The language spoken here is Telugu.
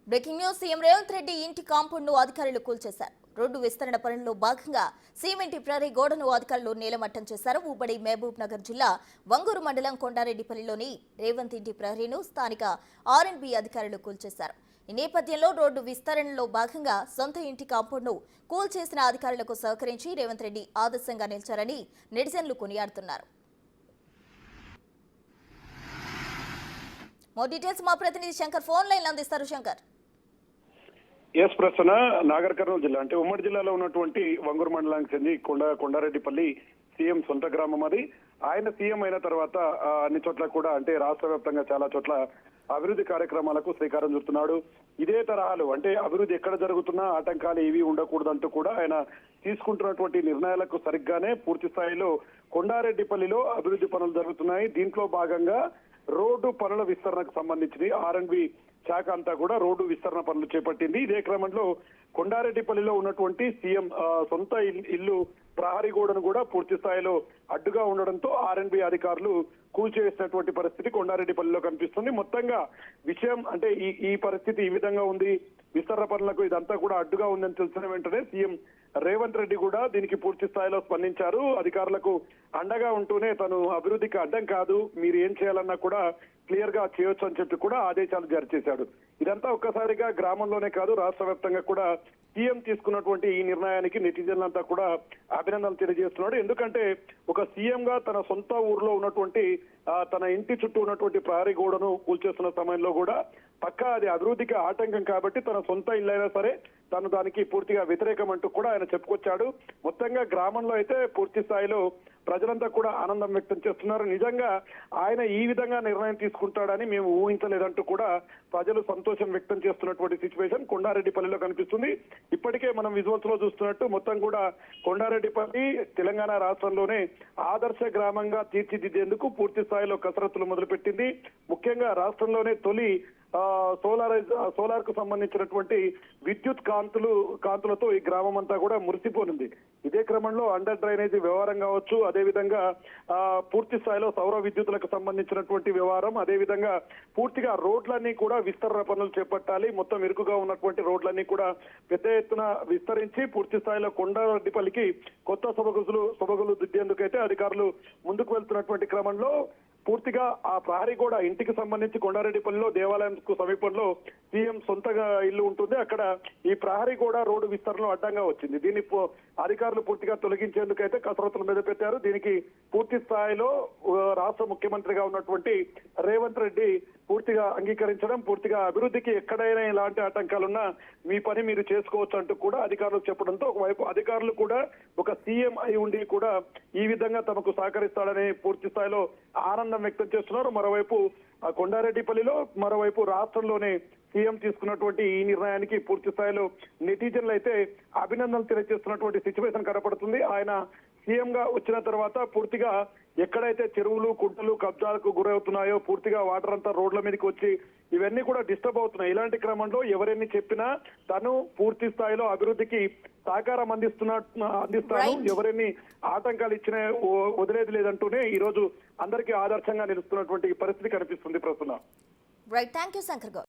Breaking news. CM Revanth Reddy ఇంటి కాంపౌండ్ ను అధికారులు కూల్చేశారు. రోడ్డు విస్తరణ పనుల్లో భాగంగా సీఎం ఇంటి ప్రహరీ గోడను అధికారులు నేలమట్టం చేశారు. ఉబ్బడి మహబూబ్ నగర్ జిల్లా వంగూరు మండలం కొండారెడ్డిపల్లిలోని రేవంత్ ఇంటి ప్రహరీను స్థానిక ఆర్ఎండ్బి అధికారులు కూల్చేశారు. ఈ నేపథ్యంలో రోడ్డు విస్తరణలో భాగంగా సొంత ఇంటి కాంపౌండ్ ను కూల్చేసిన అధికారులకు సహకరించి రేవంత్ రెడ్డి ఆదర్శంగా నిలిచారని నెటిజన్లు కొనియాడుతున్నారు. మోర్ డీటెయిల్స్ మా ప్రతినిధి శంకర్ ఫోన్ లైన్ అందిస్తారు. శంకర్. ఎస్ ప్రసన్న, నాగర్ కర్నూలు జిల్లా అంటే ఉమ్మడి జిల్లాలో ఉన్నటువంటి వంగూరు మండలానికి చెంది కొండారెడ్డిపల్లి సీఎం సొంత గ్రామం అది. ఆయన సీఎం అయిన తర్వాత అన్ని చోట్ల కూడా అంటే రాష్ట్ర వ్యాప్తంగా చాలా చోట్ల అభివృద్ధి కార్యక్రమాలకు శ్రీకారం చుడుతున్నాడు. ఇదే తరహాలు అంటే అభివృద్ధి ఎక్కడ జరుగుతున్నా ఆటంకాలు ఏవి ఉండకూడదంటూ కూడా ఆయన తీసుకుంటున్నటువంటి నిర్ణయాలకు సరిగ్గానే పూర్తి స్థాయిలో కొండారెడ్డిపల్లిలో అభివృద్ధి పనులు జరుగుతున్నాయి. దీంట్లో భాగంగా రోడ్డు పనుల విస్తరణకు సంబంధించి ఆర్ఎండ్బి శాఖ అంతా కూడా రోడ్డు విస్తరణ పనులు చేపట్టింది. ఇదే క్రమంలో కొండారెడ్డిపల్లిలో ఉన్నటువంటి సీఎం సొంత ఇల్లు ప్రహరీ గోడను కూడా పూర్తి స్థాయిలో అడ్డుగా ఉండడంతో ఆర్ఎండ్బి అధికారులు కూల్చేసినటువంటి పరిస్థితి కొండారెడ్డిపల్లిలో కనిపిస్తుంది. మొత్తంగా విషయం అంటే ఈ పరిస్థితి ఈ విధంగా ఉంది, విస్తరణ పనులకు ఇదంతా కూడా అడ్డుగా ఉందని తెలిసిన వెంటనే సీఎం రేవంత్ రెడ్డి కూడా దీనికి పూర్తి స్థాయిలో స్పందించారు. అధికారులకు అండగా ఉంటూనే తను అభివృద్ధికి అడ్డం కాదు, మీరు ఏం చేయాలన్నా కూడా క్లియర్ గా చేయొచ్చు అని చెప్పి కూడా ఆదేశాలు జారీ చేశాడు. ఇదంతా ఒక్కసారిగా గ్రామంలోనే కాదు రాష్ట్ర వ్యాప్తంగా కూడా సీఎం తీసుకున్నటువంటి ఈ నిర్ణయానికి నెటిజన్లంతా కూడా అభినందనలు తెలియజేస్తున్నాడు. ఎందుకంటే ఒక సీఎం గా తన సొంత ఊర్లో ఉన్నటువంటి తన ఇంటి చుట్టూ ఉన్నటువంటి ప్రహరీ గోడను కూల్చేస్తున్న సమయంలో కూడా పక్కా అది అభివృద్ధికి ఆటంకం కాబట్టి తన సొంత ఇల్లైనా సరే తను దానికి పూర్తిగా వ్యతిరేకం అంటూ కూడా ఆయన చెప్పుకొచ్చాడు. మొత్తంగా గ్రామంలో అయితే పూర్తి స్థాయిలో ప్రజలంతా కూడా ఆనందం వ్యక్తం చేస్తున్నారు. నిజంగా ఆయన ఈ విధంగా నిర్ణయం తీసుకుంటాడని మేము ఊహించలేదంటూ కూడా ప్రజలు సంతోషం వ్యక్తం చేస్తున్నటువంటి సిచ్యువేషన్ కొండారెడ్డిపల్లిలో కనిపిస్తుంది. ఇప్పటికే మనం విజువల్స్ లో చూస్తున్నట్టు మొత్తం కూడా కొండారెడ్డిపల్లి తెలంగాణ రాష్ట్రంలోనే ఆదర్శ గ్రామంగా తీర్చిదిద్దేందుకు పూర్తి స్థాయిలో కసరత్తులు మొదలుపెట్టింది. ముఖ్యంగా రాష్ట్రంలోనే తొలి సోలార్ కు సంబంధించినటువంటి విద్యుత్ కాంతులతో ఈ గ్రామం అంతా కూడా మురిసిపోనుంది. ఇదే క్రమంలో అండర్ డ్రైనేజీ వ్యవహారం కావచ్చు, అదేవిధంగా పూర్తి స్థాయిలో సౌర విద్యుత్తులకు సంబంధించినటువంటి వ్యవహారం, అదేవిధంగా పూర్తిగా రోడ్లన్నీ కూడా విస్తరణ పనులు చేపట్టాలి. మొత్తం ఇరుకుగా ఉన్నటువంటి రోడ్లన్నీ కూడా పెద్ద ఎత్తున విస్తరించి పూర్తి స్థాయిలో కొండారెడ్డిపల్లికి కొత్త సొబగులు దిద్దేందుకైతే అధికారులు ముందుకు వెళ్తున్నటువంటి క్రమంలో పూర్తిగా ఆ ప్రహరీ గోడ ఇంటికి సంబంధించి కొండారెడ్డిపల్లిలో దేవాలయంకు సమీపంలో సీఎం సొంతగా ఇల్లు ఉంటుంది. అక్కడ ఈ ప్రహరీ గోడ రోడ్డు విస్తరణలో అడ్డంగా వచ్చింది. దీన్ని అధికారులు పూర్తిగా తొలగించేందుకైతే కసరత్తులు మీద పెట్టారు. దీనికి పూర్తి స్థాయిలో రాష్ట్ర ముఖ్యమంత్రిగా ఉన్నటువంటి రేవంత్ రెడ్డి పూర్తిగా అంగీకరించడం, పూర్తిగా అభివృద్ధికి ఎక్కడైనా ఇలాంటి ఆటంకాలున్నా మీ పని మీరు చేసుకోవచ్చు అంటూ కూడా అధికారులకు చెప్పడంతో ఒకవైపు అధికారులు కూడా ఒక సీఎం అయి ఉండి కూడా ఈ విధంగా తమకు సహకరిస్తాడని పూర్తి స్థాయిలో ఆనందం వ్యక్తం చేస్తున్నారు. మరోవైపు కొండారెడ్డిపల్లిలో, మరోవైపు రాష్ట్రంలోనే సీఎం తీసుకున్నటువంటి ఈ నిర్ణయానికి పూర్తి స్థాయిలో నెటిజన్లు అయితే అభినందనలు తెలియజేస్తున్నటువంటి సిచ్యువేషన్ కనపడుతుంది. ఆయన సీఎం గా వచ్చిన తర్వాత పూర్తిగా ఎక్కడైతే చెరువులు కుంటలు కబ్జాలకు గురవుతున్నాయో పూర్తిగా వాటర్ అంతా రోడ్ల మీదకి వచ్చి ఇవన్నీ కూడా డిస్టర్బ్ అవుతున్నాయి. ఇలాంటి క్రమంలో ఎవరెన్ని చెప్పినా తను పూర్తి స్థాయిలో అభివృద్ధికి సహకారం అందిస్తాను, ఎవరెన్ని ఆటంకాలు ఇచ్చినా వదిలేది లేదంటూనే ఈ రోజు అందరికీ ఆదర్శంగా నిలుస్తున్నటువంటి పరిస్థితి కనిపిస్తుంది. ప్రస్తుతం రైట్, థాంక్యూ శంకర్ గౌడ్.